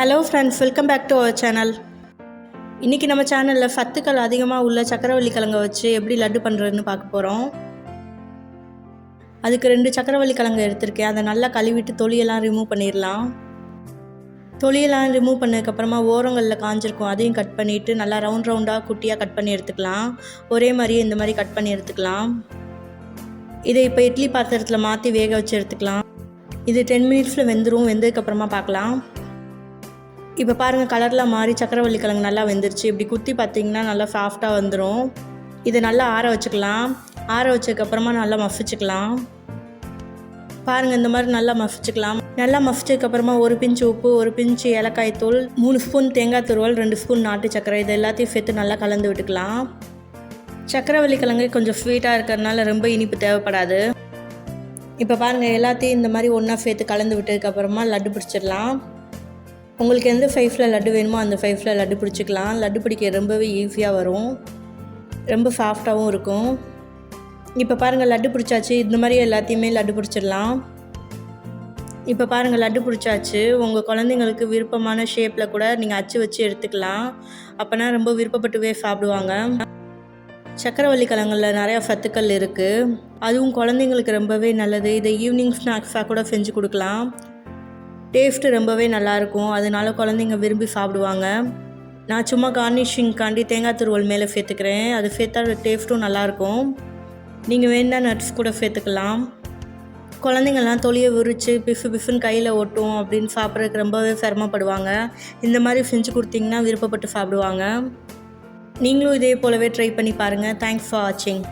Hello friends, welcome back to our channel. இன்றைக்கி நம்ம சேனலில் சத்துக்கள் அதிகமாக உள்ள சக்கரவள்ளி கிழங்கை வச்சு எப்படி லட்டு பண்ணுறதுன்னு பார்க்க போகிறோம். அதுக்கு 2 சக்கரவள்ளி கிழங்கு எடுத்திருக்கேன். அதை நல்லா கழுவிட்டு தொலியெல்லாம் ரிமூவ் பண்ணிடலாம். தொலியெல்லாம் ரிமூவ் பண்ணதுக்கப்புறமா ஓரங்களில் காஞ்சிருக்கும், அதையும் கட் பண்ணிவிட்டு நல்லா ரவுண்டாக குட்டியாக கட் பண்ணி எடுத்துக்கலாம். ஒரே மாதிரியே இந்த மாதிரி கட் பண்ணி எடுத்துக்கலாம். இதை இப்போ இட்லி பாத்திரத்தில் மாற்றி வேக வச்சு எடுத்துக்கலாம். இது 10 மினிட்ஸில் வெந்துடும். வெந்ததுக்கப்புறமா பார்க்கலாம். இப்போ பாருங்கள், கலர்லாம் மாறி சக்கரவள்ளி கிழங்கு நல்லா வெந்துருச்சு. இப்படி குத்தி பார்த்திங்கன்னா நல்லா சாஃப்டாக வந்துடும். இதை நல்லா ஆற வச்சுக்கலாம். ஆற வச்சதுக்கப்புறமா நல்லா மசிச்சுக்கலாம். பாருங்கள், இந்த மாதிரி நல்லா மசிச்சுக்கலாம். நல்லா மசிச்சதுக்கப்புறமா 1 பிஞ்ச் உப்பு, 1 பிஞ்ச் ஏலக்காய் தூள், 3 ஸ்பூன் தேங்காய் துருவல், 2 ஸ்பூன் நாட்டு சக்கரை, இது எல்லாத்தையும் சேர்த்து நல்லா கலந்து விட்டுக்கலாம். சக்கரவள்ளி கிழங்கு கொஞ்சம் ஸ்வீட்டாக இருக்கிறதுனால ரொம்ப இனிப்பு தேவைப்படாது. இப்போ பாருங்கள், எல்லாத்தையும் இந்த மாதிரி ஒன்றா சேர்த்து கலந்து விட்டதுக்கப்புறமா லட்டு பிடிச்சிடலாம். உங்களுக்கு எந்த சைஸில் லட்டு வேணுமோ அந்த சைஸில் லட்டு பிடிச்சிக்கலாம். லட்டு பிடிக்க ரொம்பவே ஈஸியாக வரும், ரொம்ப சாஃப்டாகவும் இருக்கும். இப்போ பாருங்கள், லட்டு பிடிச்சாச்சு. இந்த மாதிரி எல்லாத்தையுமே லட்டு பிடிச்சிடலாம். இப்போ பாருங்கள், லட்டு பிடிச்சாச்சு. உங்கள் குழந்தைங்களுக்கு விருப்பமான ஷேப்பில் கூட நீங்கள் அச்சு வச்சு எடுத்துக்கலாம். அப்போனா ரொம்ப விருப்பப்பட்டுவே சாப்பிடுவாங்க. சக்கரவள்ளி கிழங்குல நிறையா சத்துக்கள் இருக்குது. அதுவும் குழந்தைங்களுக்கு ரொம்பவே நல்லது. இதை ஈவினிங் ஸ்நாக்ஸாக கூட செஞ்சு கொடுக்கலாம். டேஸ்ட்டு ரொம்பவே நல்லாயிருக்கும். அதனால குழந்தைங்க விரும்பி சாப்பிடுவாங்க. நான் சும்மா கார்னிஷிங்காண்டி தேங்காய் துருவல் மேலே சேர்த்துக்கிறேன். அது சேர்த்தா டேஸ்ட்டும் நல்லாயிருக்கும். நீங்கள் வேணுன்னா நட்ஸ் கூட சேர்த்துக்கலாம். குழந்தைங்கள்லாம் தொலியை உரித்து பிஃபுன்னு கையில் ஒட்டும் அப்படின்னு சாப்பிட்றதுக்கு ரொம்பவே சிரமப்படுவாங்க. இந்த மாதிரி செஞ்சு கொடுத்தீங்கன்னா விருப்பப்பட்டு சாப்பிடுவாங்க. நீங்களும் இதே போலவே ட்ரை பண்ணி பாருங்கள். தேங்க்ஸ் ஃபார் வாட்சிங்.